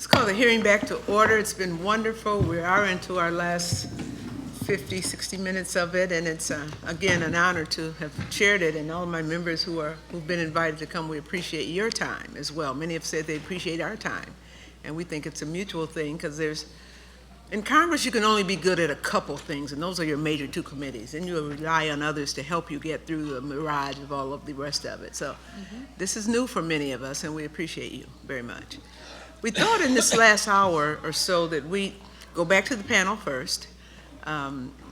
Let's call the hearing back to order. It's been wonderful. We are into our last 50, 60 minutes of it, and it's, again, an honor to have chaired it, and all of my members who've been invited to come, we appreciate your time as well. Many have said they appreciate our time, and we think it's a mutual thing, because in Congress, you can only be good at a couple things, and those are your major two committees, and you rely on others to help you get through the mirage of all of the rest of it. So this is new for many of us, and we appreciate you very much. We thought in this last hour or so that we go back to the panel first,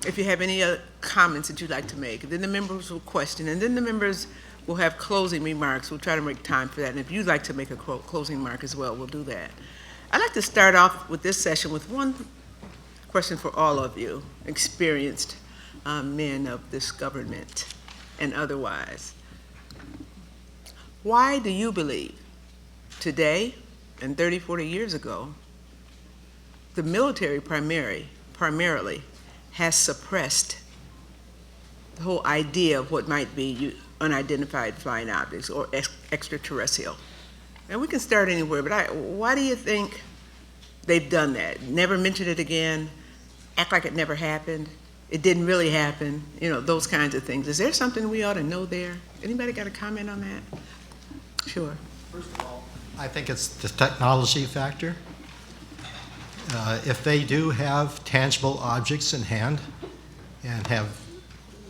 if you have any other comments that you'd like to make. Then the members will question, and then the members will have closing remarks. We'll try to make time for that, and if you'd like to make a closing remark as well, we'll do that. I'd like to start off with this session with one question for all of you, experienced men of this government and otherwise. Why do you believe today and 30, 40 years ago, the military primarily has suppressed the whole idea of what might be unidentified flying objects or extraterrestrial? And we can start anywhere, but why do you think they've done that? Never mention it again, act like it never happened, it didn't really happen, those kinds of things. Is there something we ought to know there? Anybody got a comment on that? Sure. First of all, I think it's the technology factor. If they do have tangible objects in hand and have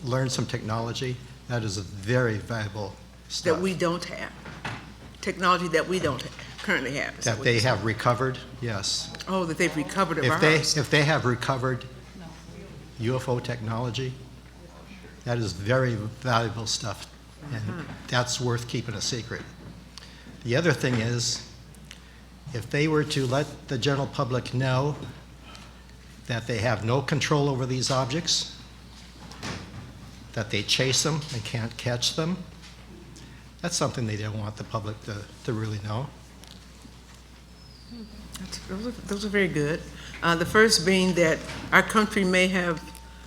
learned some technology, that is a very valuable stuff. That we don't have. Technology that we don't currently have. That they have recovered, yes. Oh, that they've recovered of ours. If they have recovered UFO technology, that is very valuable stuff, and that's worth keeping a secret. The other thing is, if they were to let the general public know that they have no control over these objects, that they chase them and can't catch them, that's something they don't want the public to really know. Those are very good. The first being that our country may have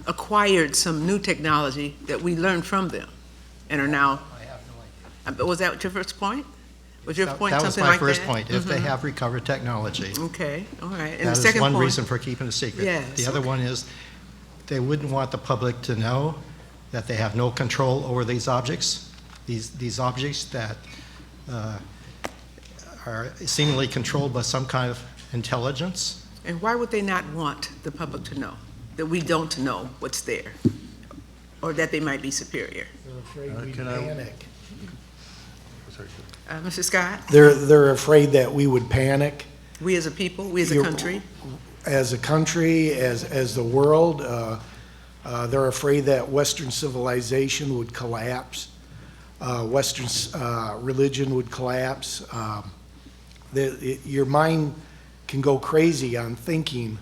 acquired some new technology that we learned from them and are now. I have no idea. Was that your first point? Was your point That something was my like first that? point, if they have recovered technology. Okay, all right. And That the is second one point, reason for keeping a secret. Yes, The other one is, they wouldn't want the public to know that they have no control over these objects. These objects that are seemingly controlled by some kind of intelligence. And why would they not want the public to know that we don't know what's there, or that they might be superior? They're afraid we'd panic. Mr. Scott? They're afraid that we would panic. We as a people, we as a country? As a country, as the world, they're afraid that Western civilization would collapse. Western religion would collapse. Your mind can go crazy on thinking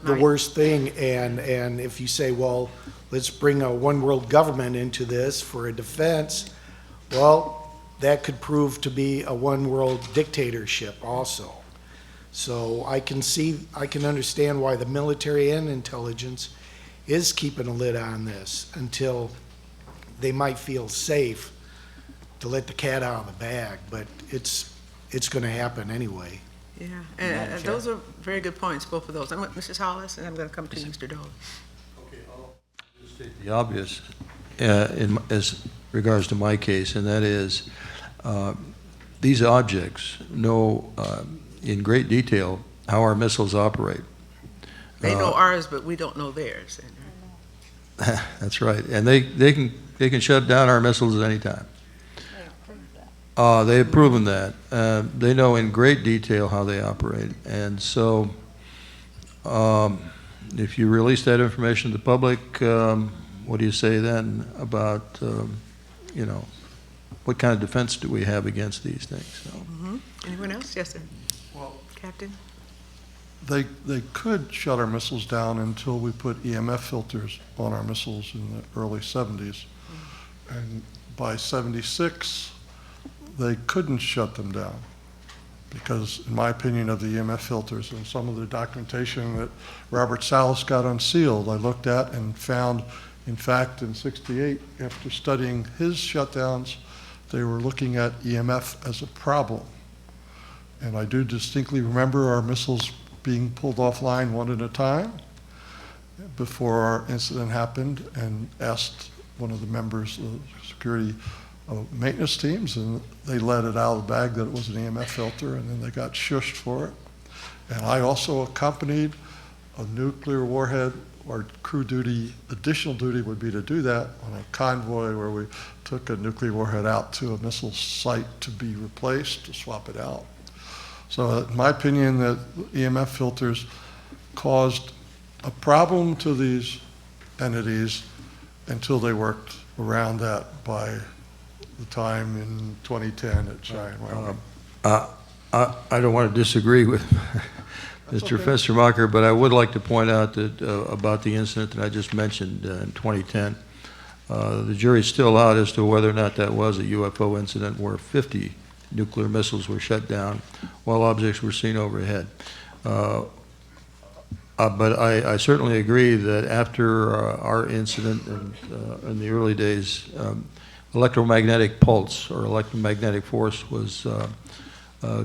the worst thing, and if you say, well, let's bring a one world government into this for a defense, well, that could prove to be a one world dictatorship also. So I can understand why the military and intelligence is keeping a lid on this until they might feel safe to let the cat out of the bag, but it's going to happen anyway. Yeah, and those are very good points, both of those. I'm with Mrs. Hollis, and I'm going to come to you, Mr. Dolan. Okay, I'll just state the obvious as regards to my case, and that is these objects know in great detail how our missiles operate. They know ours, but we don't know theirs. That's right, and they can shut down our missiles at any time. They have proven that. They know in great detail how they operate, and so if you release that information to the public, what do you say then about what kind of defense do we have against these things? So. Anyone else? Yes, sir. Well, Captain? they could shut our missiles down until we put EMF filters on our missiles in the early 70s. And by 76, they couldn't shut them down because, in my opinion, of the EMF filters and some of the documentation that Robert Salas got unsealed, I looked at and found, in fact, in 68, after studying his shutdowns, they were looking at EMF as a problem. And I do distinctly remember our missiles being pulled offline one at a time before our incident happened, and asked one of the members of the security maintenance teams, and they let it out of the bag that it was an EMF filter, and then they got shushed for it. And I also accompanied a nuclear warhead. Our crew duty, additional duty would be to do that on a convoy where we took a nuclear warhead out to a missile site to be replaced, to swap it out. So in my opinion, that EMF filters caused a problem to these entities until they worked around that by the time in 2010 at Cheyenne, Wyoming. I don't want to disagree with Mr. Fenstermacher, but I would like to point out that about the incident that I just mentioned in 2010. The jury's still out as to whether or not that was a UFO incident where 50 nuclear missiles were shut down while objects were seen overhead. But I certainly agree that after our incident in the early days, electromagnetic pulse or electromagnetic force was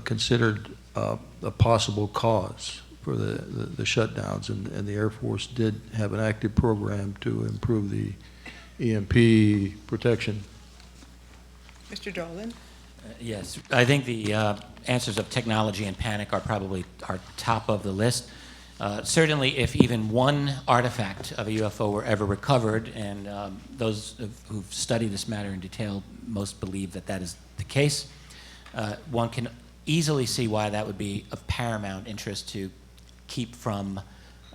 considered a possible cause for the shutdowns, and the Air Force did have an active program to improve the EMP protection. Mr. Dolan? Yes, I think the answers of technology and panic are probably our top of the list. Certainly, if even one artifact of a UFO were ever recovered, and those who've studied this matter in detail most believe that that is the case, one can easily see why that would be of paramount interest to keep from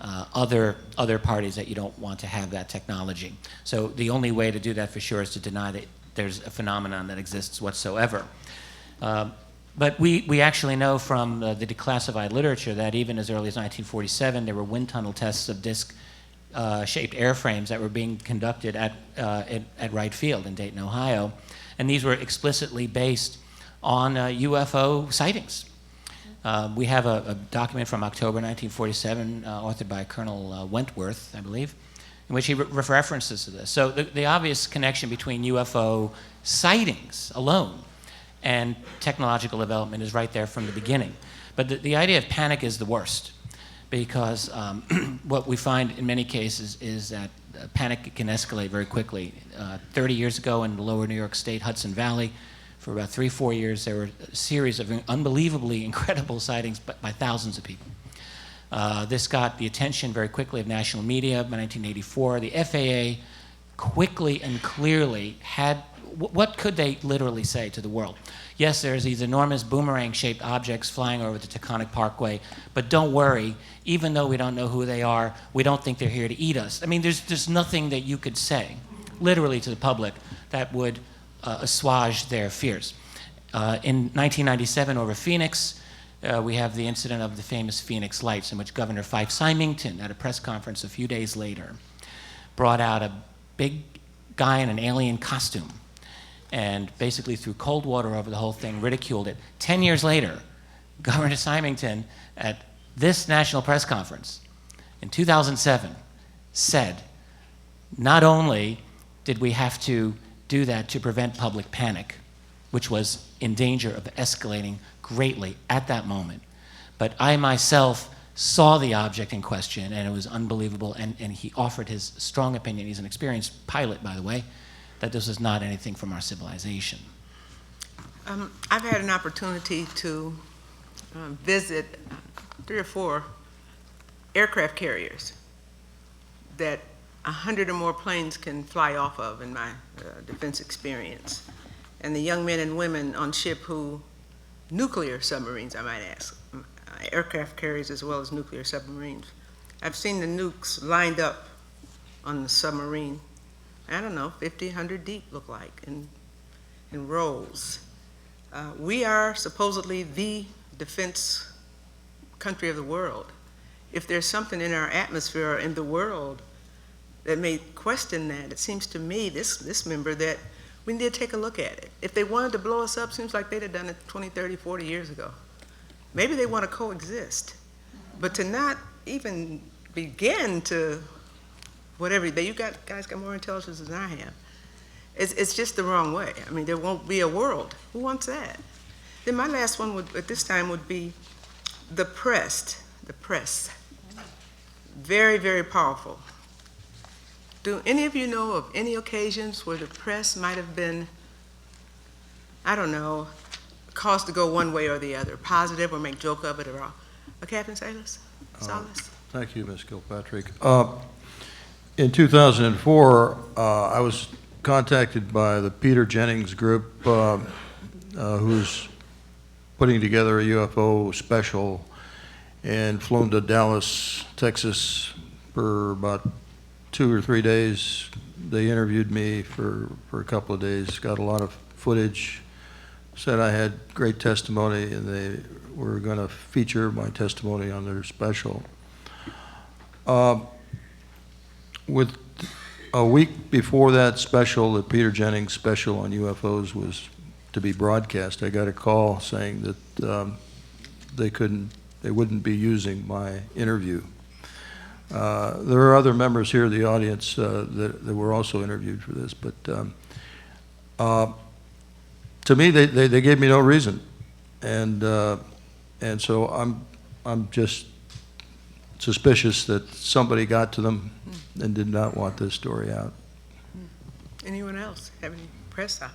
other parties that you don't want to have that technology. So the only way to do that for sure is to deny that there's a phenomenon that exists whatsoever. But we actually know from the declassified literature that even as early as 1947, there were wind tunnel tests of disc-shaped airframes that were being conducted at Wright Field in Dayton, Ohio. And these were explicitly based on UFO sightings. We have a document from October 1947, authored by Colonel Wentworth, I believe, in which he references to this. So the obvious connection between UFO sightings alone and technological development is right there from the beginning. But the idea of panic is the worst, because what we find in many cases is that panic can escalate very quickly. 30 years ago in the lower New York State, Hudson Valley, for about 3-4 years, there were a series of unbelievably incredible sightings by thousands of people. This got the attention very quickly of national media. By 1984, the FAA quickly and clearly had, what could they literally say to the world? Yes, there's these enormous boomerang-shaped objects flying over the Taconic Parkway, but don't worry, even though we don't know who they are, we don't think they're here to eat us. I mean, there's nothing that you could say, literally to the public, that would assuage their fears. In 1997, over Phoenix, we have the incident of the famous Phoenix Lights, in which Governor Fife Symington, at a press conference a few days later, brought out a big guy in an alien costume and basically threw cold water over the whole thing, ridiculed it. 10 years later, Governor Symington, at this national press conference in 2007, said, not only did we have to do that to prevent public panic, which was in danger of escalating greatly at that moment, but I myself saw the object in question, and it was unbelievable, and he offered his strong opinion. He's an experienced pilot, by the way, that this is not anything from our civilization. I've had an opportunity to visit 3 or 4 aircraft carriers that 100 or more planes can fly off of in my defense experience. And the young men and women on ship who, nuclear submarines, I might ask, aircraft carriers as well as nuclear submarines. I've seen the nukes lined up on the submarine, I don't know, 50, 100 deep look like, in rows. We are supposedly the defense country of the world. If there's something in our atmosphere or in the world that may question that, it seems to me, this member, that we need to take a look at it. If they wanted to blow us up, seems like they'd have done it 20, 30, 40 years ago. Maybe they want to coexist, but to not even begin to, whatever, you guys got more intelligence than I have. It's just the wrong way. I mean, there won't be a world. Who wants that? Then my last one would, at this time, would be the press. The press. Very, very powerful. Do any of you know of any occasions where the press might have been, I don't know, caused to go one way or the other, positive or make joke of it or all? Captain Salas? Salas? Thank you, Ms. Kilpatrick. In 2004, I was contacted by the Peter Jennings group, who's putting together a UFO special, and flown to Dallas, Texas for about 2 or 3 days. They interviewed me for a couple of days, got a lot of footage, said I had great testimony, and they were going to feature my testimony on their special. With a week before that special, the Peter Jennings special on UFOs was to be broadcast, I got a call saying that they wouldn't be using my interview. There are other members here of the audience that were also interviewed for this, but to me, they gave me no reason, and so I'm just suspicious that somebody got to them and did not want this story out. Anyone else have any press out?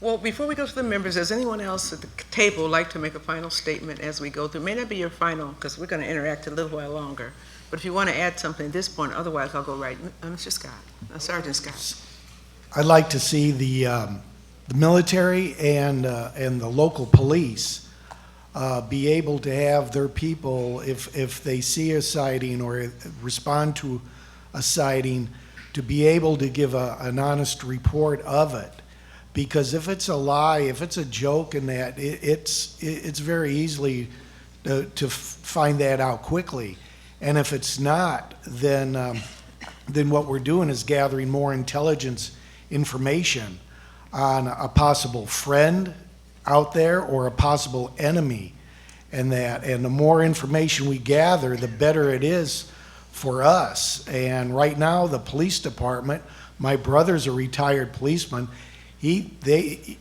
Well, before we go to the members, does anyone else at the table like to make a final statement as we go through? It may not be your final, because we're going to interact a little while longer. But if you want to add something at this point, otherwise I'll go right. Mr. Scott, Sergeant Scott. I'd like to see the military and the local police be able to have their people, if they see a sighting or respond to a sighting, to be able to give an honest report of it. Because if it's a lie, if it's a joke, and that it's very easily to find that out quickly. And if it's not, then what we're doing is gathering more intelligence information on a possible friend out there or a possible enemy, and the more information we gather, the better it is for us. And right now, the police department, my brother's a retired policeman. They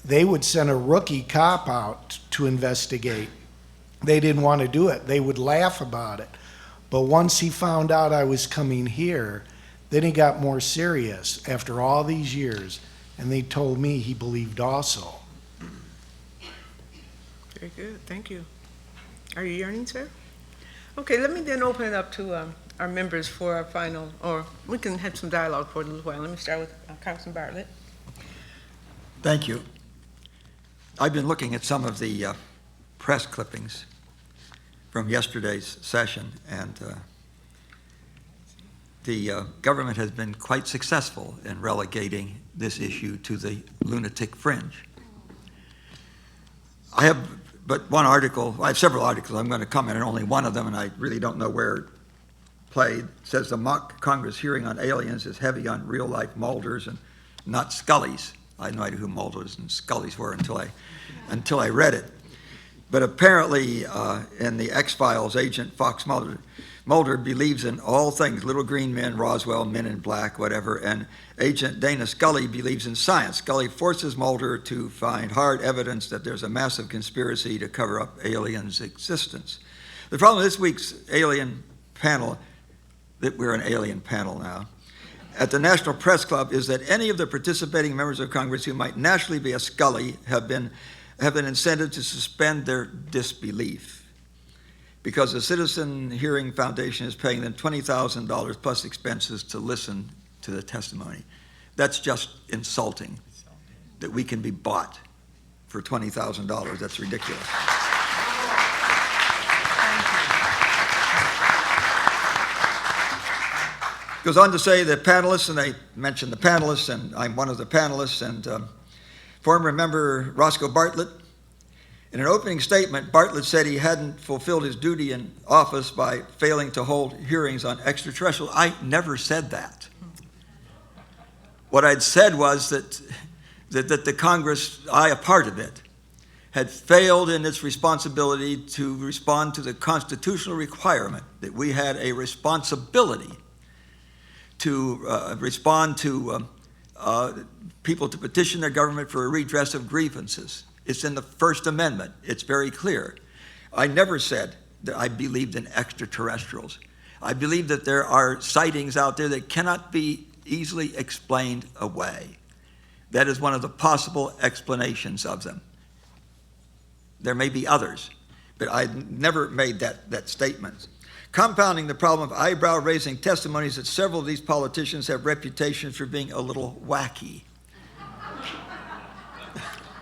would send a rookie cop out to investigate. They didn't want to do it. They would laugh about it. But once he found out I was coming here, then he got more serious after all these years, and they told me he believed also. Very good, thank you. Are you yearning, sir? Okay, let me then open it up to our members for our final, or we can have some dialogue for a little while. Let me start with Congressman Bartlett. Thank you. I've been looking at some of the press clippings from yesterday's session, and the government has been quite successful in relegating this issue to the lunatic fringe. I have but one article, I have several articles, I'm going to comment on only one of them, and I really don't know where it played. It says the mock Congress hearing on aliens is heavy on real-life Mulders and not Scullys. I had no idea who Mulders and Scullys were until I read it. But apparently, in the X-Files, Agent Fox Mulder believes in all things, little green men, Roswell, men in black, whatever, and Agent Dana Scully believes in science. Scully forces Mulder to find hard evidence that there's a massive conspiracy to cover up aliens' existence. The problem with this week's alien panel, that we're an alien panel now, at the National Press Club, is that any of the participating members of Congress who might naturally be a Scully have been incented to suspend their disbelief because the Citizen Hearing Foundation is paying them $20,000 plus expenses to listen to the testimony. That's just insulting that we can be bought for $20,000. That's ridiculous. Goes on to say the panelists, and they mentioned the panelists, and I'm one of the panelists, and former member Roscoe Bartlett. In an opening statement, Bartlett said he hadn't fulfilled his duty in office by failing to hold hearings on extraterrestrial. I never said that. What I'd said was that the Congress, I a part of it, had failed in its responsibility to respond to the constitutional requirement that we had a responsibility to respond to people to petition their government for a redress of grievances. It's in the First Amendment. It's very clear. I never said that I believed in extraterrestrials. I believe that there are sightings out there that cannot be easily explained away. That is one of the possible explanations of them. There may be others, but I never made that statement. Compounding the problem of eyebrow-raising testimonies that several of these politicians have reputations for being a little wacky.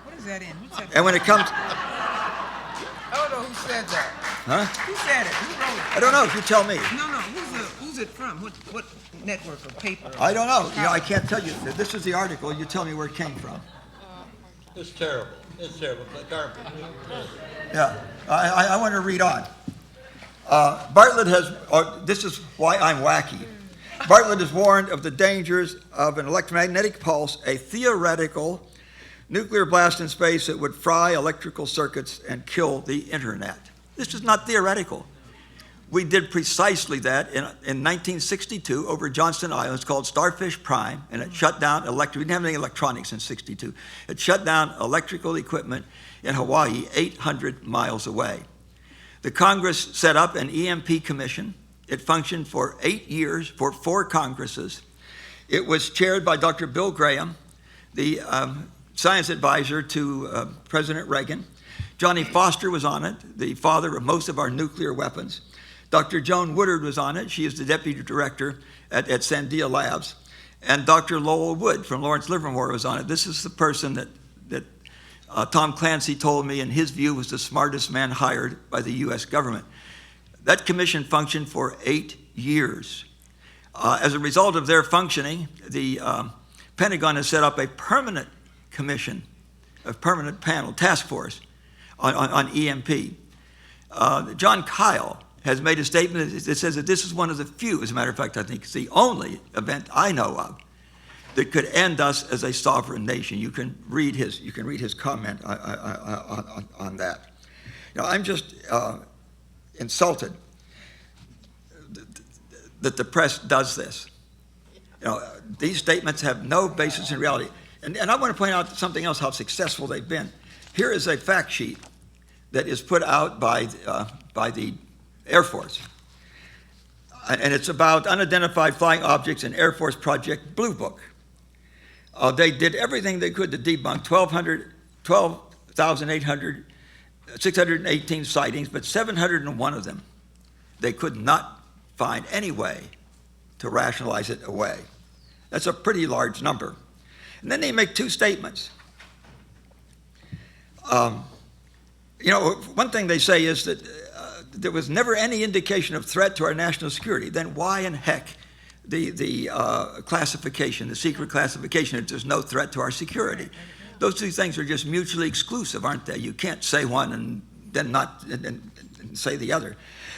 What is that in? What's that? And when it comes, Oh, no, who said that? huh? Who said it? Who wrote it? I don't know, you tell me. No, who's it from? What network or paper? I don't know, I can't tell you. This is the article, you tell me where it came from. It's terrible. It's terrible. Yeah, I want to read on. Bartlett has, this is why I'm wacky. Bartlett is warned of the dangers of an electromagnetic pulse, a theoretical nuclear blast in space that would fry electrical circuits and kill the internet. This is not theoretical. We did precisely that in 1962 over Johnston Island. It's called Starfish Prime, and it shut down we didn't have any electronics in 62. It shut down electrical equipment in Hawaii 800 miles away. The Congress set up an EMP commission. It functioned for 8 years, for 4 Congresses. It was chaired by Dr. Bill Graham, the science advisor to President Reagan. Johnny Foster was on it, the father of most of our nuclear weapons. Dr. Joan Woodard was on it. She is the deputy director at Sandia Labs. And Dr. Lowell Wood from Lawrence Livermore was on it. This is the person that Tom Clancy told me, in his view, was the smartest man hired by the U.S. government. That commission functioned for 8 years. As a result of their functioning, the Pentagon has set up a permanent commission, a permanent panel, task force on EMP. John Kyle has made a statement that says that this is one of the few, as a matter of fact, I think it's the only event I know of that could end us as a sovereign nation. You can read his comment on that. Now, I'm just insulted that the press does this. These statements have no basis in reality. And I want to point out something else, how successful they've been. Here is a fact sheet that is put out by the Air Force. And it's about unidentified flying objects in Air Force Project Blue Book. They did everything they could to debunk 618 sightings, but 701 of them, they could not find any way to rationalize it away. That's a pretty large number. And then they make 2 statements. One thing they say is that there was never any indication of threat to our national security. Then why in heck the classification, the secret classification, if there's no threat to our security? Those 2 things are just mutually exclusive, aren't they? You can't say one and then not and say the other.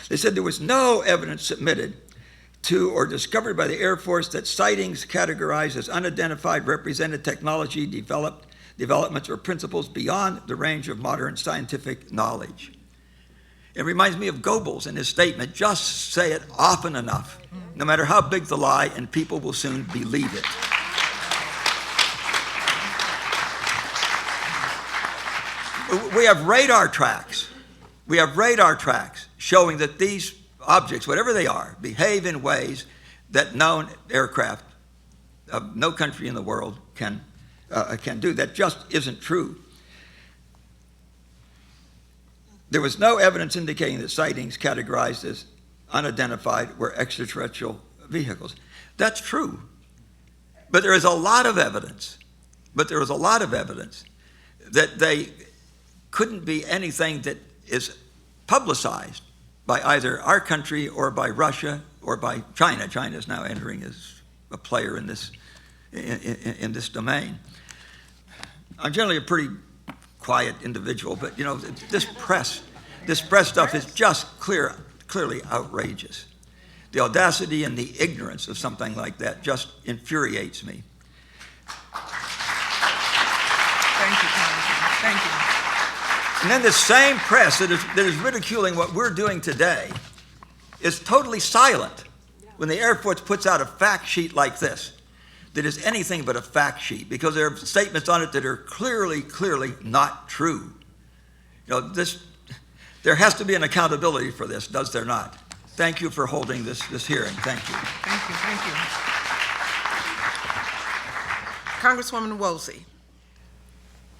They said there was no evidence submitted to or discovered by the Air Force that sightings categorized as unidentified represented technology developments or principles beyond the range of modern scientific knowledge. It reminds me of Goebbels in his statement, just say it often enough, no matter how big the lie, and people will soon believe it. We have radar tracks. We have radar tracks showing that these objects, whatever they are, behave in ways that known aircraft of no country in the world can do. That just isn't true. There was no evidence indicating that sightings categorized as unidentified were extraterrestrial vehicles. That's true. But there is a lot of evidence. That they couldn't be anything that is publicized by either our country or by Russia or by China. China is now entering as a player in this domain. I'm generally a pretty quiet individual, but this press stuff is just clearly outrageous. The audacity and the ignorance of something like that just infuriates me. Thank you, Congressman. Thank you. And then the same press that is ridiculing what we're doing today is totally silent when the Air Force puts out a fact sheet like this. that is anything but a fact sheet, because there are statements on it that are clearly not true. You know, there has to be an accountability for this, does there not? Thank you for holding this hearing. Thank you. Thank you. Congresswoman Woolsey.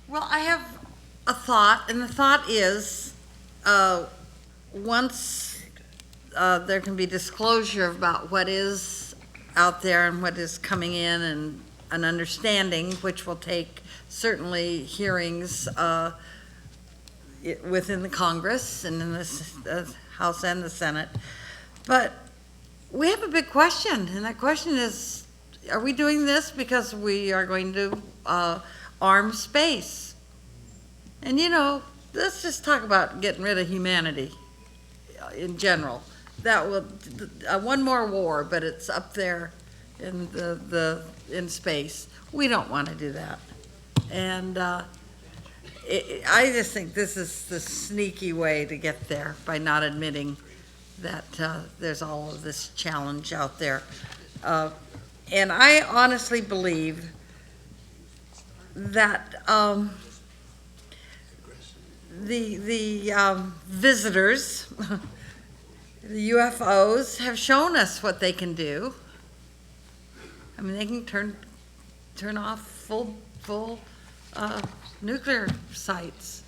Well, I have a thought, and the thought is, once there can be disclosure about what is out there and what is coming in, and an understanding, which will take certainly hearings within the Congress and in the House and the Senate. But we have a big question, and that question is, are we doing this because we are going to arm space? And you know, let's just talk about getting rid of humanity in general. That will, one more war, but it's up there in in space. We don't want to do that. And I just think this is the sneaky way to get there, by not admitting that there's all of this challenge out there. And I honestly believe that the visitors, the UFOs, have shown us what they can do. I mean, they can turn off full nuclear sites,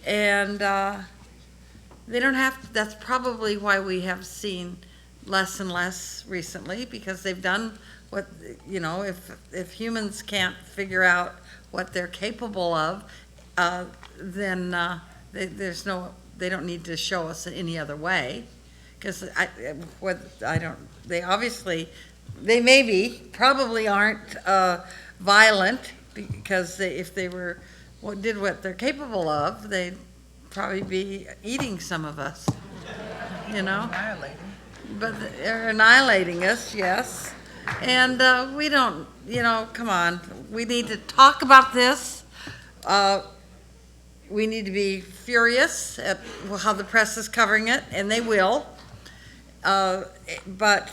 and they don't have to. That's probably why we have seen less and less recently, because they've done what, you know, if humans can't figure out what they're capable of, then they don't need to show us any other way, because they probably aren't violent, because if they did what they're capable of, they'd probably be eating some of us, you know? But they're annihilating us, yes. And we don't, you know, come on. We need to talk about this. We need to be furious at how the press is covering it, and they will. But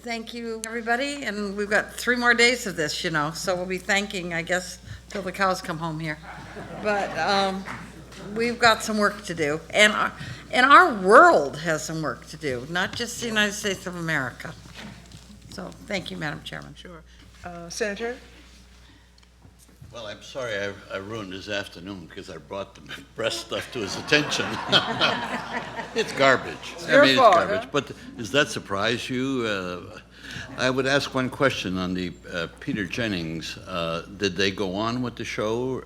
thank you, everybody. And we've got 3 more days of this, you know, so we'll be thanking, I guess, till the cows come home here. But we've got some work to do. And our world has some work to do, not just the United States of America. So thank you, Madam Chairman. Sure. Senator? Well, I'm sorry I ruined his afternoon because I brought the breast stuff to his attention. It's garbage. Your fault, it's garbage. huh? But does that surprise you? I would ask one question on the Peter Jennings. Did they go on with the show?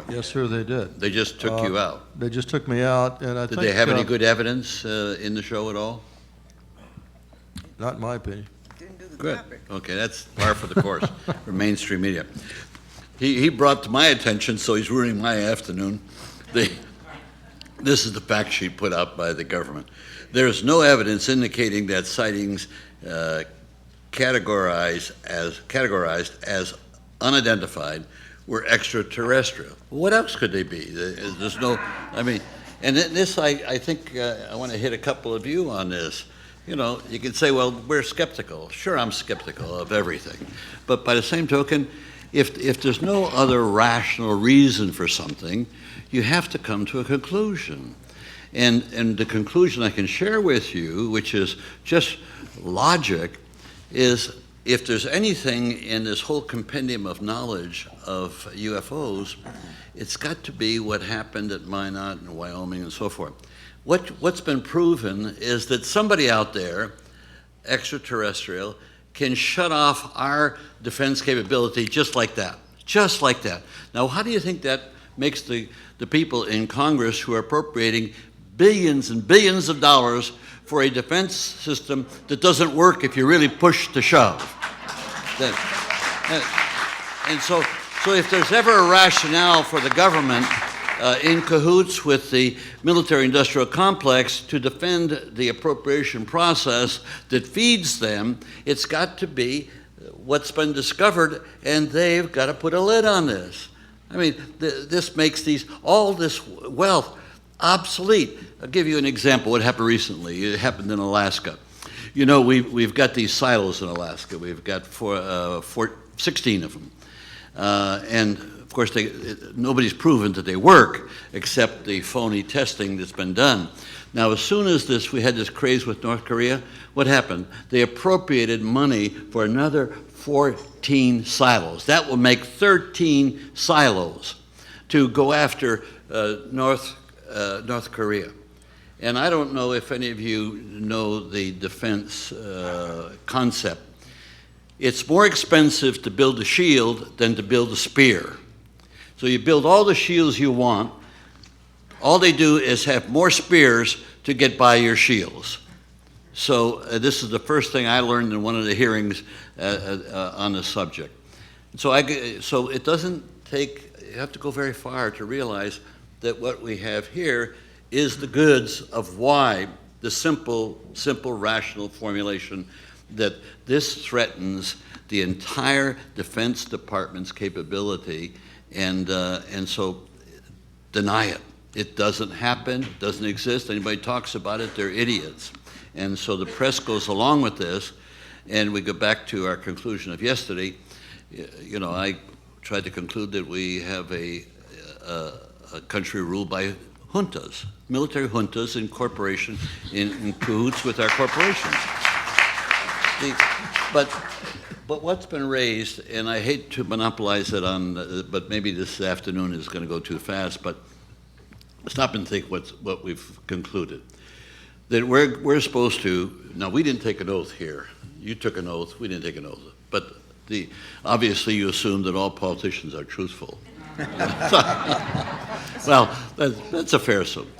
Yes, sir, they did. They just took you out. They just took me out, and I Did think... they have any good evidence in the show at all? Not in my opinion. Didn't do the Good. topic. Okay, that's par for the course for mainstream media. He brought to my attention, so he's ruining my afternoon. This is the fact sheet put out by the government. There is no evidence indicating that sightings categorized as unidentified were extraterrestrial. What else could they be? There's no, I mean, and this, I think, I want to hit a couple of you on this. You know, you can say, well, we're skeptical. Sure, I'm skeptical of everything. But by the same token, if there's no other rational reason for something, you have to come to a conclusion. And the conclusion I can share with you, which is just logic, is if there's anything in this whole compendium of knowledge of UFOs, it's got to be what happened at Minot and Wyoming and so forth. What's been proven is that somebody out there, extraterrestrial, can shut off our defense capability just like that. Just like that. Now, how do you think that makes the people in Congress who are appropriating billions and billions of dollars for a defense system that doesn't work if you really push to shove? And so if there's ever a rationale for the government in cahoots with the military-industrial complex to defend the appropriation process that feeds them, it's got to be what's been discovered, and they've got to put a lid on this. I mean, this makes all this wealth obsolete. I'll give you an example. What happened recently? It happened in Alaska. You know, we've got these silos in Alaska. We've got 16 of them. And of course, nobody's proven that they work except the phony testing that's been done. Now, as soon as we had this craze with North Korea, what happened? They appropriated money for another 14 silos. That will make 13 silos to go after North Korea. And I don't know if any of you know the defense concept. It's more expensive to build a shield than to build a spear. So you build all the shields you want. All they do is have more spears to get by your shields. So this is the first thing I learned in one of the hearings on the subject. So it doesn't take, you have to go very far to realize that what we have here is the goods of why the simple, rational formulation that this threatens the entire Defense Department's capability, and so deny it. It doesn't happen, it doesn't exist. Anybody talks about it, they're idiots. And so the press goes along with this, and we go back to our conclusion of yesterday. You know, I tried to conclude that we have a country ruled by juntas, military juntas in corporation, in cahoots with our corporations. But what's been raised, and I hate to monopolize it on, but maybe this afternoon is going to go too fast, but stop and think what we've concluded. That we're supposed to, now we didn't take an oath here. You took an oath, we didn't take an oath. But obviously you assume that all politicians are truthful. Well, that's a fair assumption.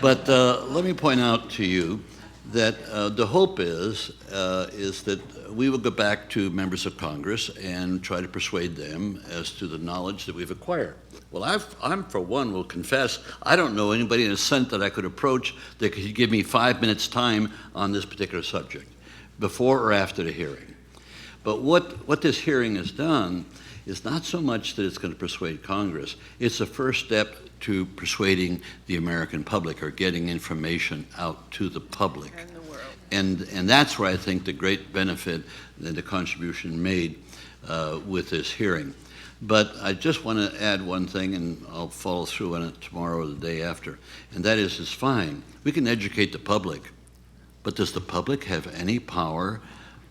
But let me point out to you that the hope is that we will go back to members of Congress and try to persuade them as to the knowledge that we've acquired. Well, I'm for one, will confess, I don't know anybody in the Senate that I could approach that could give me 5 minutes time on this particular subject, before or after the hearing. But what this hearing has done is not so much that it's going to persuade Congress, it's the first step to persuading the American public, or getting information out to the public. And the world. And that's where I think the great benefit and the contribution made with this hearing. But I just want to add one thing, and I'll follow through on it tomorrow or the day after, and that is, it's fine. We can educate the public, but does the public have any power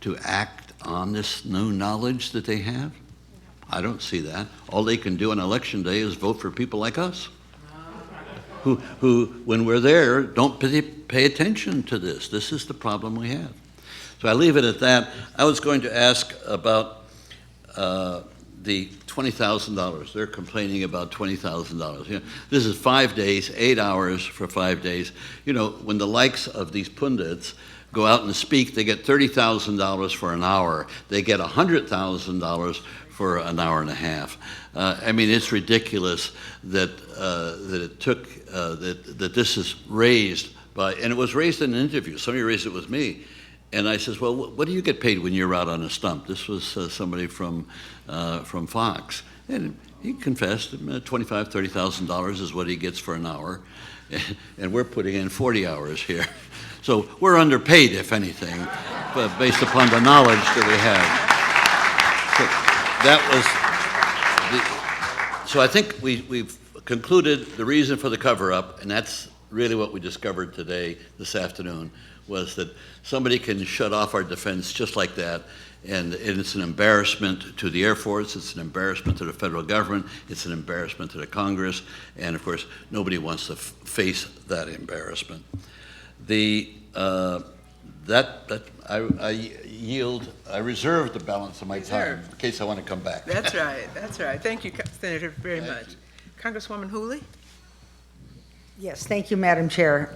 to act on this new knowledge that they have? I don't see that. All they can do on election day is vote for people like us, who when we're there, don't pay attention to this. This is the problem we have. So I leave it at that. I was going to ask about the $20,000. They're complaining about $20,000. You know, this is 5 days, 8 hours for 5 days. You know, when the likes of these pundits go out and speak, they get $30,000 for an hour. They get $100,000 for an hour and a half. I mean, it's ridiculous that it took, that this is raised by, and it was raised in an interview. Somebody raised it with me. And I says, well, what do you get paid when you're out on a stump? This was somebody from Fox. And he confessed $25,000, $30,000 is what he gets for an hour. And we're putting in 40 hours here. So we're underpaid, if anything, but based upon the knowledge that we have. So I think we've concluded the reason for the cover-up, and that's really what we discovered today, this afternoon, was that somebody can shut off our defense just like that, and it's an embarrassment to the Air Force, it's an embarrassment to the federal government, it's an embarrassment to the Congress, and of course, nobody wants to face that embarrassment. I yield, I reserve the balance of my time in case I want to come back. That's right, that's right. Thank you, Senator, very Thank much. Congresswoman Hooley? Yes, thank you, Madam Chair.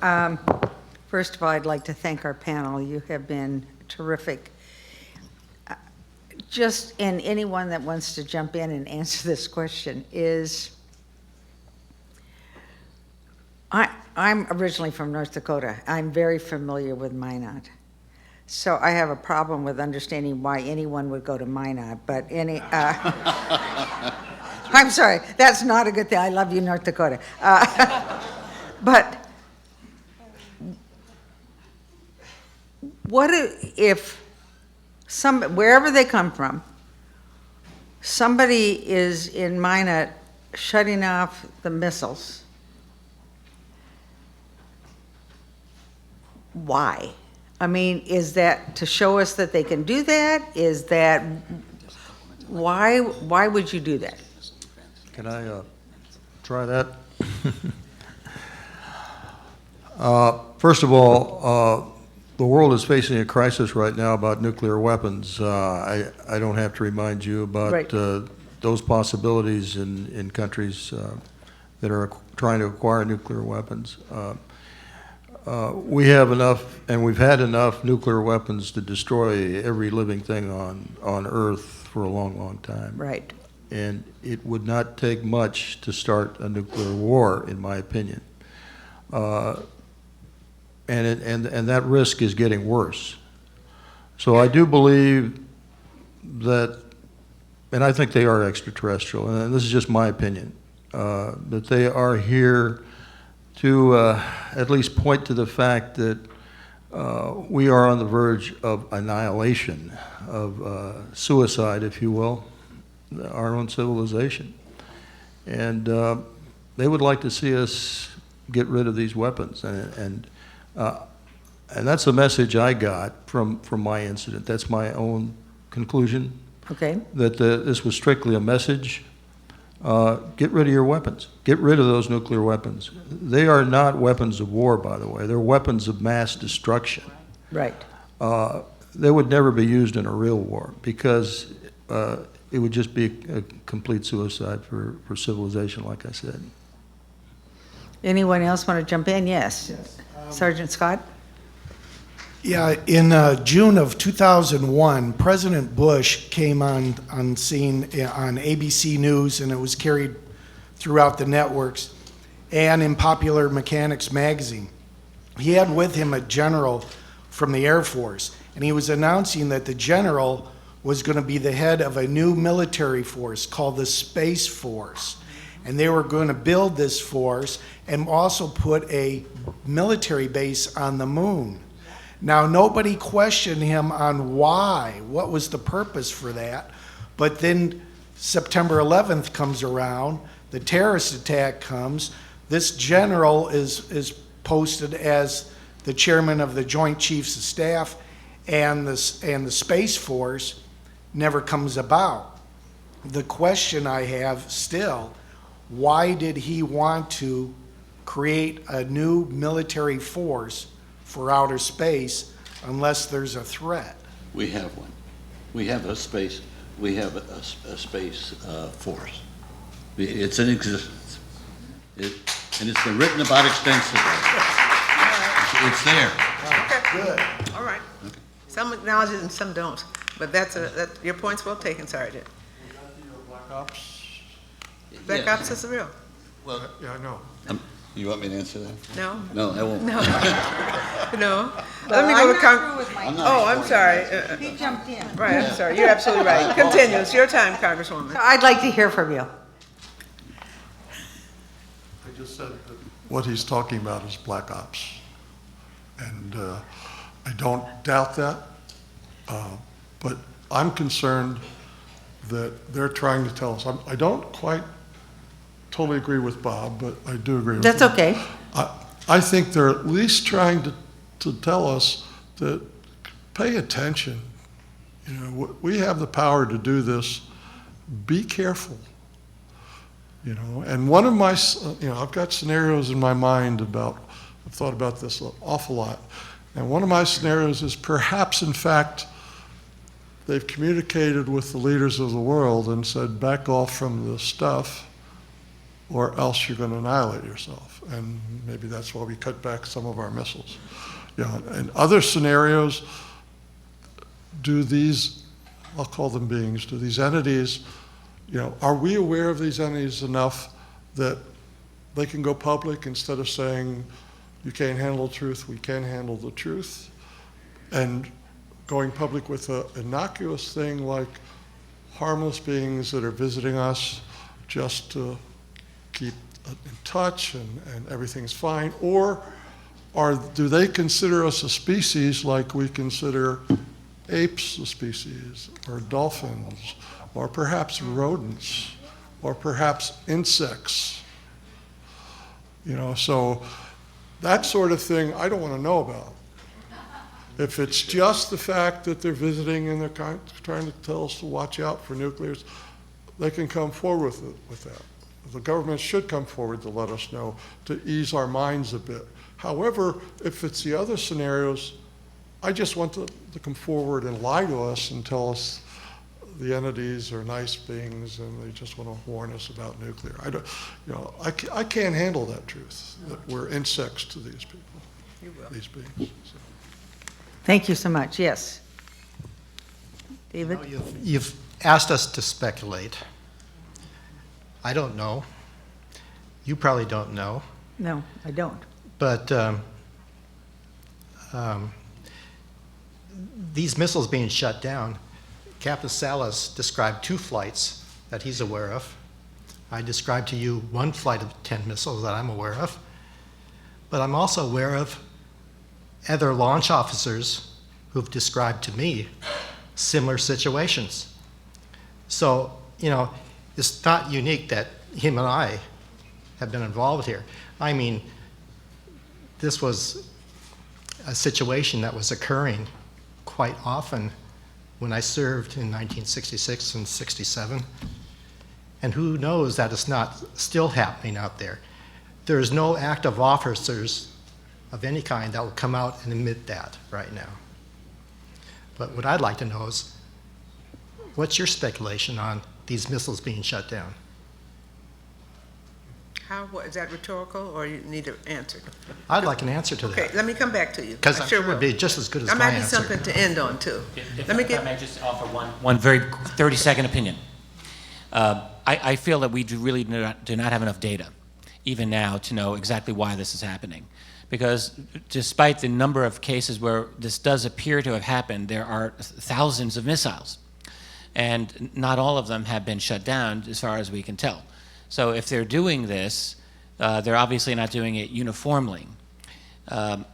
First of all, I'd like to thank our panel. You have been terrific. And anyone that wants to jump in and answer this question is, I'm originally from North Dakota. I'm very familiar with Minot. So I have a problem with understanding why anyone would go to Minot, but I'm sorry, that's not a good thing. I love you, North Dakota. But what if wherever they come from, somebody is in Minot shutting off the missiles? Why? I mean, is that to show us that they can do that? Is that, why would you do that? Can I try that? First of all, the world is facing a crisis right now about nuclear weapons. I don't have to remind you about Right. those possibilities in countries that are trying to acquire nuclear weapons. We have enough, and we've had enough nuclear weapons to destroy every living thing on Earth for a long, long time. Right. And it would not take much to start a nuclear war, in my opinion. And that risk is getting worse. So I do believe that, and I think they are extraterrestrial, and this is just my opinion, that they are here to at least point to the fact that we are on the verge of annihilation, of suicide, if you will, our own civilization. And they would like to see us get rid of these weapons. And that's the message I got from my incident. That's my own conclusion, Okay. that this was strictly a message. Get rid of your weapons. Get rid of those nuclear weapons. They are not weapons of war, by the way. They're weapons of mass destruction. Right. They would never be used in a real war because it would just be a complete suicide for civilization, like I said. Anyone else want to jump in? Yes. Sergeant Scott? Yeah, in June of 2001, President Bush came on scene on ABC News, and it was carried throughout the networks and in Popular Mechanics magazine. He had with him a general from the Air Force, and he was announcing that the general was going to be the head of a new military force called the Space Force. And they were going to build this force and also put a military base on the moon. Now, nobody questioned him on why, what was the purpose for that. But then September 11th comes around, the terrorist attack comes, this general is posted as the chairman of the Joint Chiefs of Staff, and the Space Force never comes about. The question I have still, why did he want to create a new military force for outer space unless there's a threat? We have one. We have a space force. It's in existence. And it's been written about extensively. It's there. Okay. Good. All right. Some acknowledge it and some don't, but your point's well taken, Sergeant. Black Ops? Black Ops is real. Well, Yeah, I know. you want me to answer that? No? No, I won't. No. No. Let me go to I'm sorry. He jumped in. Right, I'm sorry. You're absolutely right. Continue. It's your time, Congresswoman. I'd like to hear from you. I just said that what he's talking about is Black Ops. And I don't doubt that. But I'm concerned that they're trying to tell us. I don't quite totally agree with Bob, but I do agree with him. That's okay. I think they're at least trying to tell us that pay attention. You know, we have the power to do this. Be careful. You know, and one of my, I've got scenarios in my mind I've thought about this an awful lot. And one of my scenarios is perhaps, in fact, they've communicated with the leaders of the world and said, back off from this stuff, or else you're going to annihilate yourself. And maybe that's why we cut back some of our missiles. You know, in other scenarios, do these, I'll call them beings, do these entities, are we aware of these entities enough that they can go public instead of saying, you can't handle the truth, we can handle the truth? And going public with an innocuous thing like harmless beings that are visiting us just to keep in touch and everything's fine, or do they consider us a species like we consider apes a species, or dolphins, or perhaps rodents, or perhaps insects? You know, so that sort of thing I don't want to know about. If it's just the fact that they're visiting and they're trying to tell us to watch out for nuclears, they can come forward with that. The government should come forward to let us know, to ease our minds a bit. However, if it's the other scenarios, I just want them to come forward and lie to us and tell us the entities are nice beings and they just want to warn us about nuclear. I can't handle that truth, that we're insects to these people, these beings. So. Thank you so much. Yes. David? You know, you've asked us to speculate. I don't know. You probably don't know. No, I don't. But these missiles being shut down, Captain Salas described 2 flights that he's aware of. I described to you 1 flight of 10 missiles that I'm aware of. But I'm also aware of other launch officers who've described to me similar situations. So, you know, it's not unique that him and I have been involved here. I mean, this was a situation that was occurring quite often when I served in 1966 and 67. And who knows that it's not still happening out there. There's no active officers of any kind that will come out and admit that right now. But what I'd like to know is, what's your speculation on these missiles being shut down? Is that rhetorical, or you need an answer? I'd like an answer to that. Okay, let me come back to you. Because I I'm sure it would will. be just as good as That my might be answer. something to end on, too. If I may just offer one very 30-second opinion. I feel that we really do not have enough data, even now, to know exactly why this is happening. Because despite the number of cases where this does appear to have happened, there are thousands of missiles. And not all of them have been shut down, as far as we can tell. So if they're doing this, they're obviously not doing it uniformly. And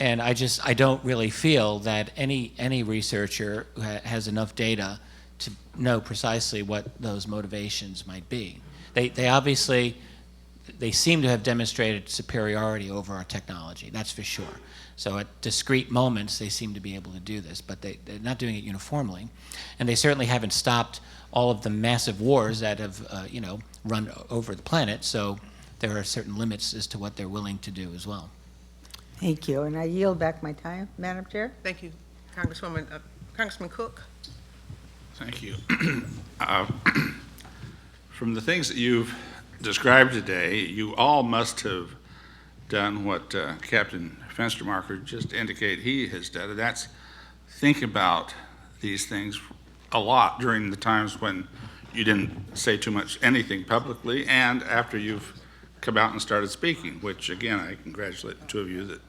I don't really feel that any researcher has enough data to know precisely what those motivations might be. They seem to have demonstrated superiority over our technology, that's for sure. So at discrete moments, they seem to be able to do this, but they're not doing it uniformly. And they certainly haven't stopped all of the massive wars that have, run over the planet. So there are certain limits as to what they're willing to do as well. Thank you. And I yield back my time, Madam Chair. Thank you, Congressman Cook. Thank you. From the things that you've described today, you all must have done what Captain Fenstermacher just indicated he has done, and that's think about these things a lot during the times when you didn't say too much anything publicly, and after you've come out and started speaking, which again, I congratulate the 2 of you that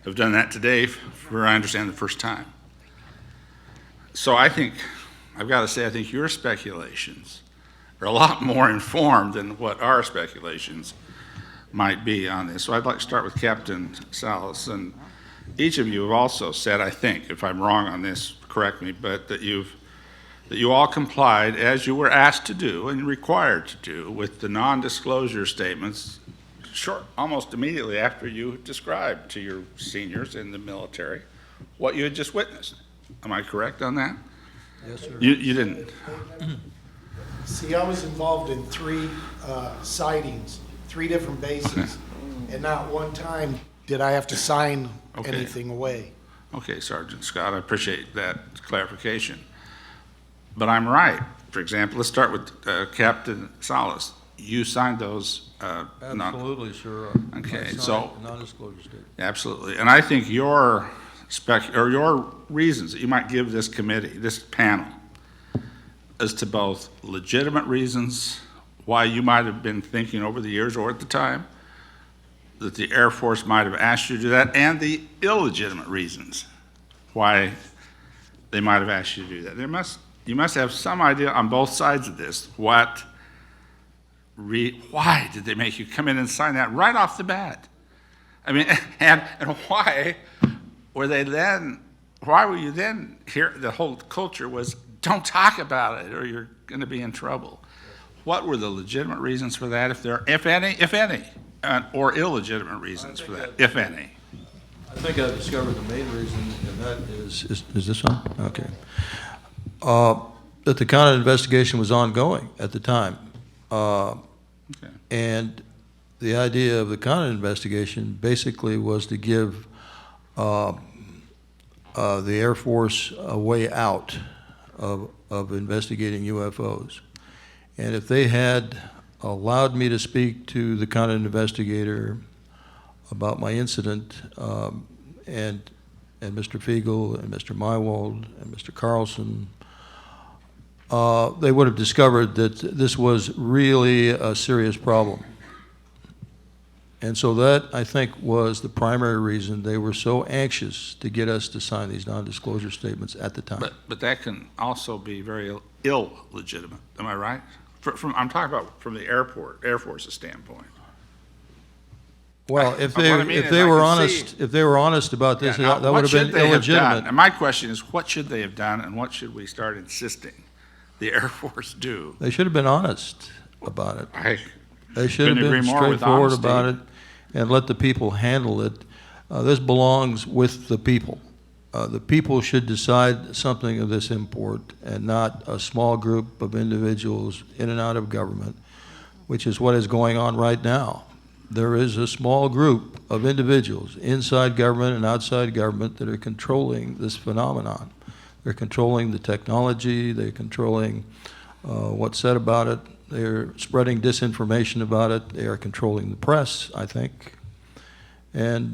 have done that today for, I understand, the first time. So I've got to say, I think your speculations are a lot more informed than what our speculations might be on this. So I'd like to start with Captain Salas, and each of you have also said, I think, if I'm wrong on this, correct me, but that you all complied as you were asked to do and required to do with the non-disclosure statements almost immediately after you described to your seniors in the military what you had just witnessed. Am I correct on that? Yes, sir. You didn't. See, I was involved in 3 sightings, 3 different bases, and not one time did I have to sign anything away. Okay, Sergeant Scott, I appreciate that clarification. But I'm right. For example, let's start with Captain Salas. You signed those. Absolutely, sir. Okay, I signed so the non-disclosure statement. Absolutely, and I think your reasons that you might give this committee, this panel, as to both legitimate reasons why you might have been thinking over the years or at the time that the Air Force might have asked you to do that, and the illegitimate reasons why they might have asked you to do that. You must have some idea on both sides of this why did they make you come in and sign that right off the bat? I mean, and why were you then here, the whole culture was, don't talk about it or you're going to be in trouble. What were the legitimate reasons for that, if any, or illegitimate reasons for that, if any? I think I discovered the main reason, and that is this on? Okay. That the Conant investigation was ongoing at the time. Okay. And the idea of the Conant investigation basically was to give the Air Force a way out of investigating UFOs. And if they had allowed me to speak to the Conant investigator about my incident, and Mr. Fiegel and Mr. Mywald and Mr. Carlson, they would have discovered that this was really a serious problem. And so that, I think, was the primary reason they were so anxious to get us to sign these non-disclosure statements at the time. But that can also be very illegitimate, am I right? I'm talking about from the Air Force's standpoint. Well, if What I mean is they I were can honest, see- if they were honest about this, Yeah, now, that what would have should been they have done? illegitimate. And my question is, what should they have done, and what should we start insisting the Air Force do? They should have been honest about it. I They should have couldn't been agree more with straightforward honesty. about it and let the people handle it. This belongs with the people. The people should decide something of this import and not a small group of individuals in and out of government, which is what is going on right now. There is a small group of individuals inside government and outside government that are controlling this phenomenon. They're controlling the technology, they're controlling what's said about it, they're spreading disinformation about it, they are controlling the press, I think. And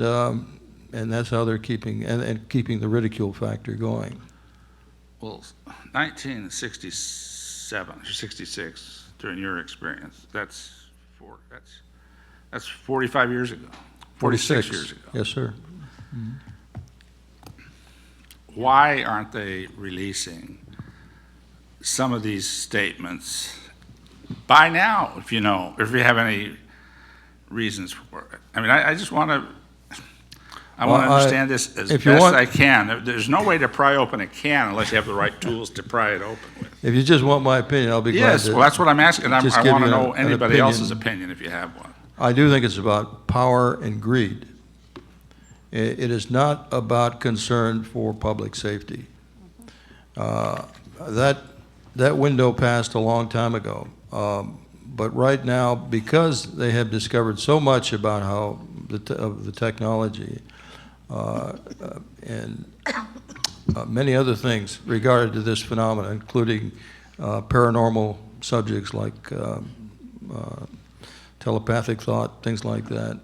that's how they're keeping the ridicule factor going. Well, 1967 or 66, during your experience, that's 45 years ago. 46 years ago. Yes, sir. Why aren't they releasing some of these statements by now, if you have any reasons for it? I mean, I just want to, I want to understand this as best I can. There's no way to pry open a can unless you have the right tools to pry it open with. If you just want my opinion, I'll be glad Yes, to. well, that's what I'm asking. I just want give to you know an anybody opinion. else's opinion if you have one. I do think it's about power and greed. It is not about concern for public safety. That window passed a long time ago. But right now, because they have discovered so much about how of the technology and many other things regarding to this phenomenon, including paranormal subjects like telepathic thought, things like that,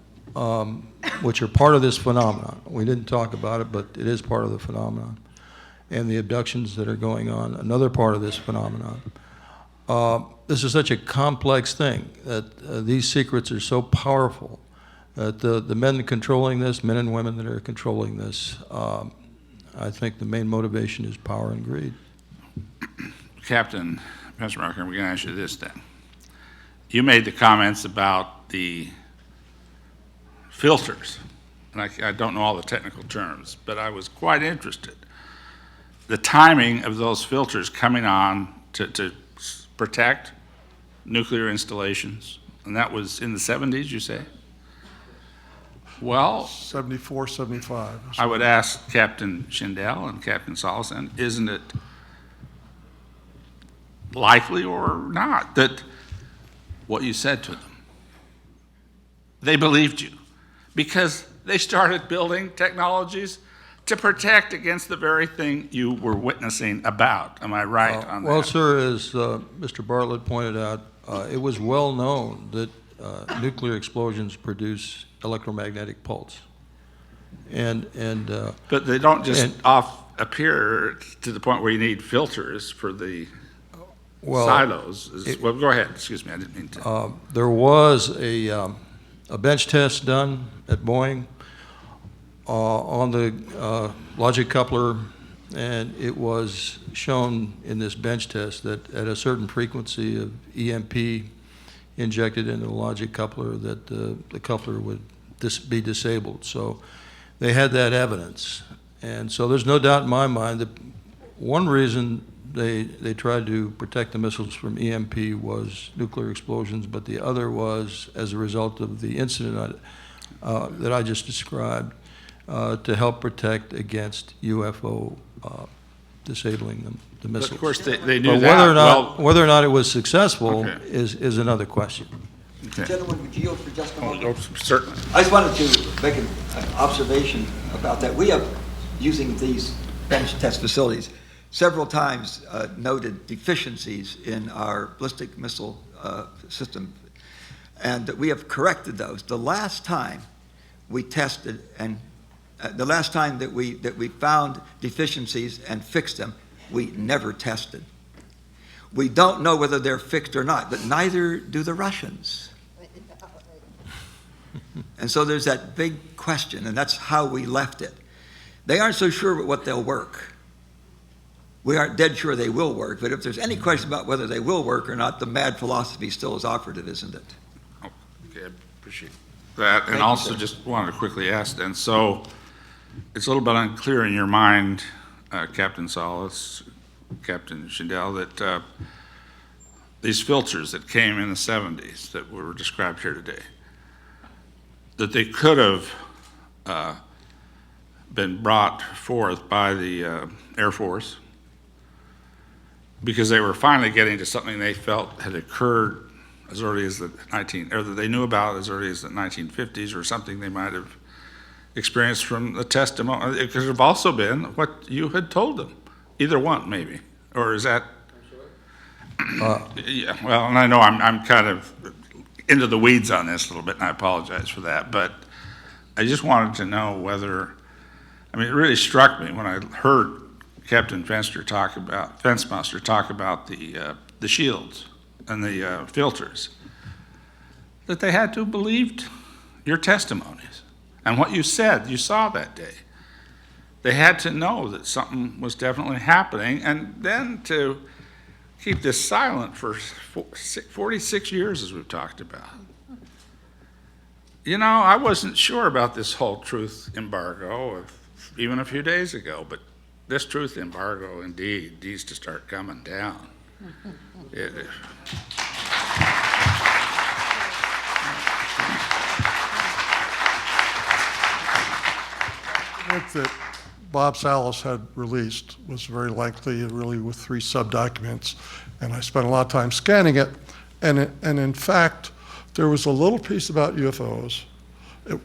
which are part of this phenomenon. We didn't talk about it, but it is part of the phenomenon. And the abductions that are going on, another part of this phenomenon. This is such a complex thing that these secrets are so powerful that the men controlling this, men and women that are controlling this, I think the main motivation is power and greed. Captain Fenstermacher, we're going to ask you this then. You made the comments about the filters, and I don't know all the technical terms, but I was quite interested. The timing of those filters coming on to protect nuclear installations, and that was in the 70s, you say? Well, 74, 75. I would ask Captain Schindele and Captain Salas, and isn't it likely or not that what you said to them, they believed you because they started building technologies to protect against the very thing you were witnessing about. Am I right on that? Well, sir, as Mr. Bartlett pointed out, it was well known that nuclear explosions produce electromagnetic pulse. But they don't just appear to the point where you need filters for the silos. Well, go ahead. Excuse me, I didn't mean to. There was a bench test done at Boeing on the logic coupler, and it was shown in this bench test that at a certain frequency of EMP injected into the logic coupler, that the coupler would be disabled. So they had that evidence. And so there's no doubt in my mind that one reason they tried to protect the missiles from EMP was nuclear explosions, but the other was as a result of the incident that I just described, to help protect against UFO disabling the missiles. But of course, they knew But that. whether or not it was successful Okay. is another question. Okay. Gentlemen, would you yield for just a moment? Oh, certainly. I just wanted to make an observation about that. We have, using these bench test facilities, several times noted deficiencies in our ballistic missile system, and that we have corrected those. The last time we tested and the last time that we found deficiencies and fixed them, we never tested. We don't know whether they're fixed or not, but neither do the Russians. And so there's that big question, and that's how we left it. They aren't so sure what they'll work. We aren't dead sure they will work, but if there's any question about whether they will work or not, the mad philosophy still is operative, isn't it? Okay, I appreciate that. And also just wanted to quickly ask then, so it's a little bit unclear in your mind, Captain Salas, Captain Schindele, that these filters that came in the 70s that were described here today, that they could have been brought forth by the Air Force because they were finally getting to something they felt had occurred as early as or that they knew about as early as the 1950s, or something they might have experienced from the testimony. It could have also been what you had told them. Either one, maybe. Or is that? Yeah, well, and I know I'm kind of into the weeds on this a little bit, and I apologize for that, but I just wanted to know whether, I mean, it really struck me when I heard Captain Fenstermacher talk about the shields and the filters, that they had to have believed your testimonies and what you said you saw that day. They had to know that something was definitely happening, and then to keep this silent for 46 years, as we've talked about. You know, I wasn't sure about this whole truth embargo even a few days ago, but this truth embargo indeed needs to start coming down. That Bob Salas had released was very lengthy, really with 3 sub-documents, and I spent a lot of time scanning it, and in fact, there was a little piece about UFOs.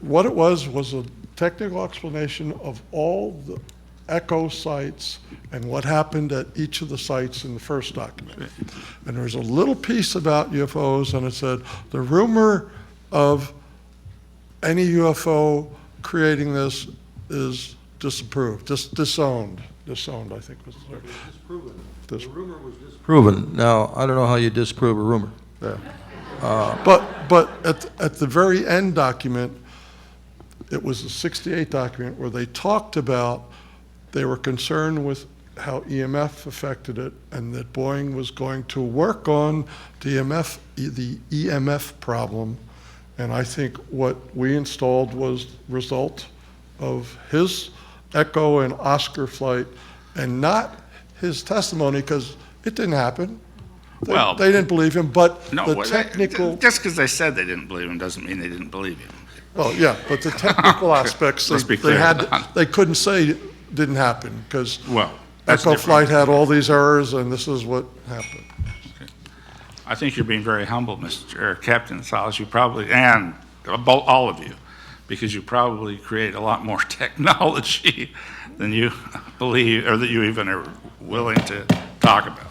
What it was a technical explanation of all the echo sites and what happened at each of the sites in the first document. And there was a little piece about UFOs, and it said, the rumor of any UFO creating this is disapproved, disowned, I think was the word. Disproven. The rumor was disproven. Now, I don't know how you disprove a rumor. Yeah. But at the very end document, it was a 68 document where they talked about they were concerned with how EMF affected it, and that Boeing was going to work on the EMF problem. And I think what we installed was the result of his Echo and Oscar flight, and not his testimony, because it didn't happen. They didn't believe him, but the technical... Just because they said they didn't believe him doesn't mean they didn't believe him. Well, yeah, but the technical aspects, they couldn't say didn't happen, because Echo flight had all these errors, and this is what happened. Okay. I think you're being very humble, Captain Salas. You probably, and all of you, because you probably create a lot more technology than you believe, or that you even are willing to talk about.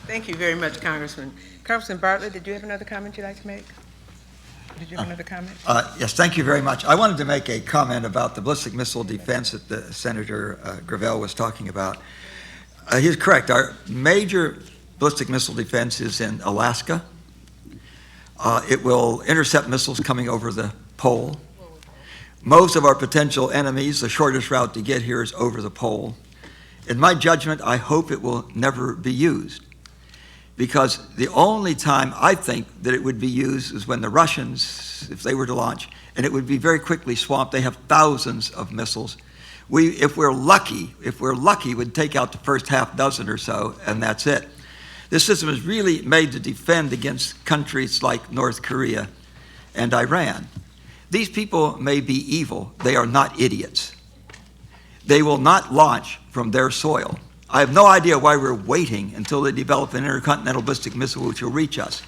Thank you very much, Congressman. Congressman Bartlett, did you have another comment you'd like to make? Did you have another comment? Yes, thank you very much. I wanted to make a comment about the ballistic missile defense that the Senator Gravel was talking about. He's correct. Our major ballistic missile defense is in Alaska. It will intercept missiles coming over the pole. Most of our potential enemies, the shortest route to get here is over the pole. In my judgment, I hope it will never be used. because the only time I think that it would be used is when the Russians, if they were to launch, and it would be very quickly swamped. They have thousands of missiles. If we're lucky, we'd take out the first half dozen or so, and that's it. This system is really made to defend against countries like North Korea and Iran. These people may be evil. They are not idiots. They will not launch from their soil. I have no idea why we're waiting until they develop an intercontinental ballistic missile which will reach us.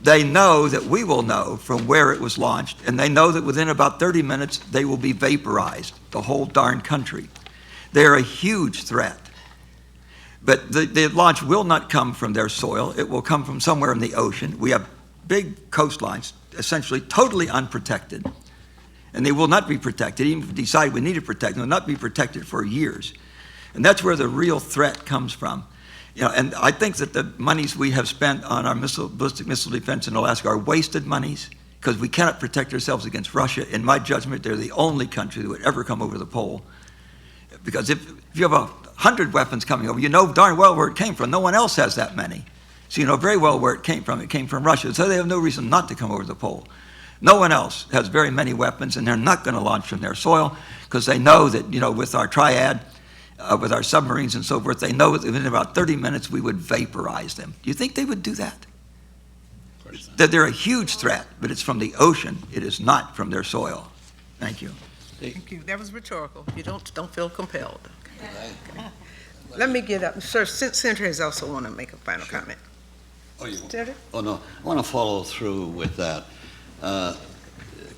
They know that we will know from where it was launched, and they know that within about 30 minutes they will be vaporized, the whole darn country. They're a huge threat. But the launch will not come from their soil. It will come from somewhere in the ocean. We have big coastlines, essentially totally unprotected. And they will not be protected. Even if we decide we need to protect them, they will not be protected for years. And that's where the real threat comes from. You know, and I think that the monies we have spent on our ballistic missile defense in Alaska are wasted monies because we cannot protect ourselves against Russia. In my judgment, they're the only country that would ever come over the pole. Because if you have 100 weapons coming over, you know darn well where it came from. No one else has that many. So you know very well where it came from. It came from Russia. So they have no reason not to come over the pole. No one else has very many weapons, and they're not going to launch from their soil because they know that, you know, with our triad, with our submarines and so forth, they know that within about 30 minutes we would vaporize them. Do you think they would do that? That they're a huge threat, but it's from the ocean. It is not from their soil. Thank you. Thank you. That was rhetorical. You don't feel compelled. Okay. Let me get up. Sir, Senator has also want to make a final comment. Oh, you? Senator? Oh, no. I want to follow through with that.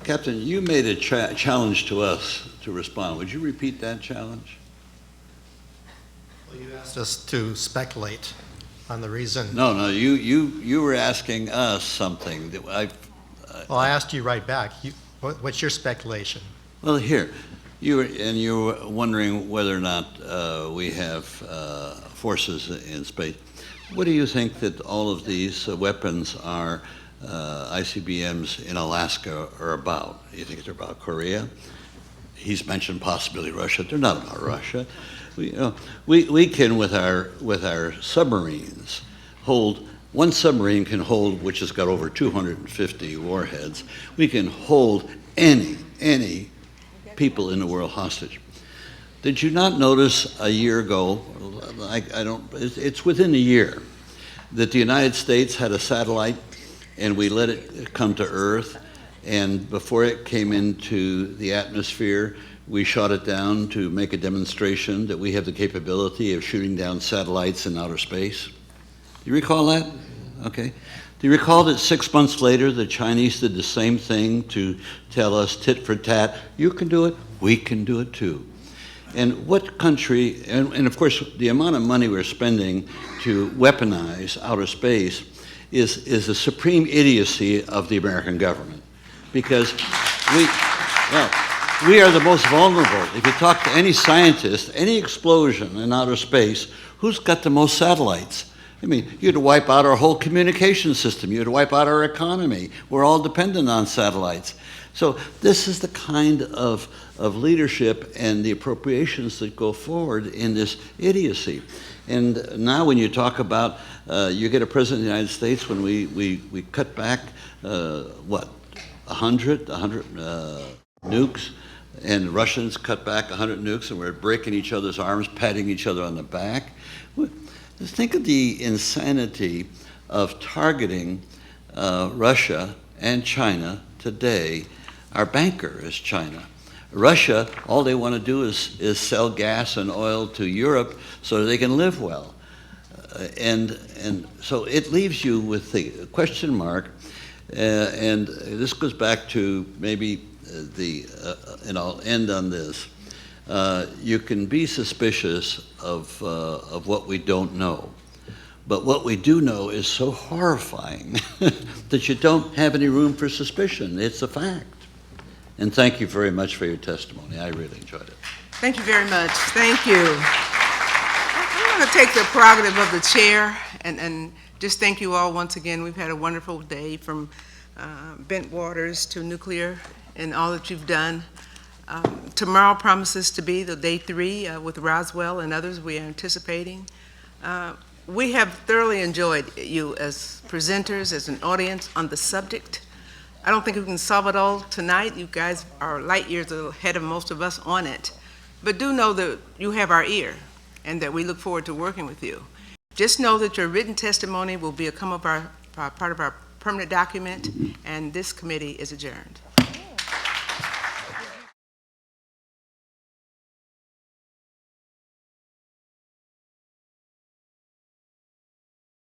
Captain, you made a challenge to us to respond. Would you repeat that challenge? Well, you asked us to speculate on the reason. No, you were asking us something that Well, I asked you right back. What's your speculation? Well, here, you were wondering whether or not we have forces in space. What do you think that all of these weapons are ICBMs in Alaska are about? You think they're about Korea? He's mentioned possibly Russia. They're not about Russia. We can, with our submarines, hold, one submarine can hold, which has got over 250 warheads, we can hold any people in the world hostage. Did you not notice a year ago, it's within a year, that the United States had a satellite and we let it come to Earth, and before it came into the atmosphere, we shot it down to make a demonstration that we have the capability of shooting down satellites in outer space? Do you recall that? Okay. Do you recall that 6 months later, the Chinese did the same thing to tell us tit for tat, you can do it, we can do it too. And what country, and of course, the amount of money we're spending to weaponize outer space is the supreme idiocy of the American government. Because we are the most vulnerable. If you talk to any scientist, any explosion in outer space, who's got the most satellites? I mean, you'd wipe out our whole communication system. You'd wipe out our economy. We're all dependent on satellites. So this is the kind of leadership and the appropriations that go forward in this idiocy. And now when you talk about, you get a president of the United States when we cut back, 100 nukes, and Russians cut back 100 nukes, and we're breaking each other's arms, patting each other on the back. Think of the insanity of targeting Russia and China today. Our banker is China. Russia, all they want to do is sell gas and oil to Europe so they can live well. And so it leaves you with the question mark, and this goes back to maybe and I'll end on this. You can be suspicious of what we don't know. But what we do know is so horrifying that you don't have any room for suspicion. It's a fact. And thank you very much for your testimony. I really enjoyed it. Thank you very much. Thank you. I'm going to take the prerogative of the chair and just thank you all once again. We've had a wonderful day from bent waters to nuclear and all that you've done. Tomorrow promises to be the day 3 with Roswell and others we are anticipating. we have thoroughly enjoyed you as presenters, as an audience on the subject. I don't think we can solve it all tonight. You guys are light years ahead of most of us on it. But do know that you have our ear and that we look forward to working with you. Just know that your written testimony will become part of our permanent document, and this committee is adjourned.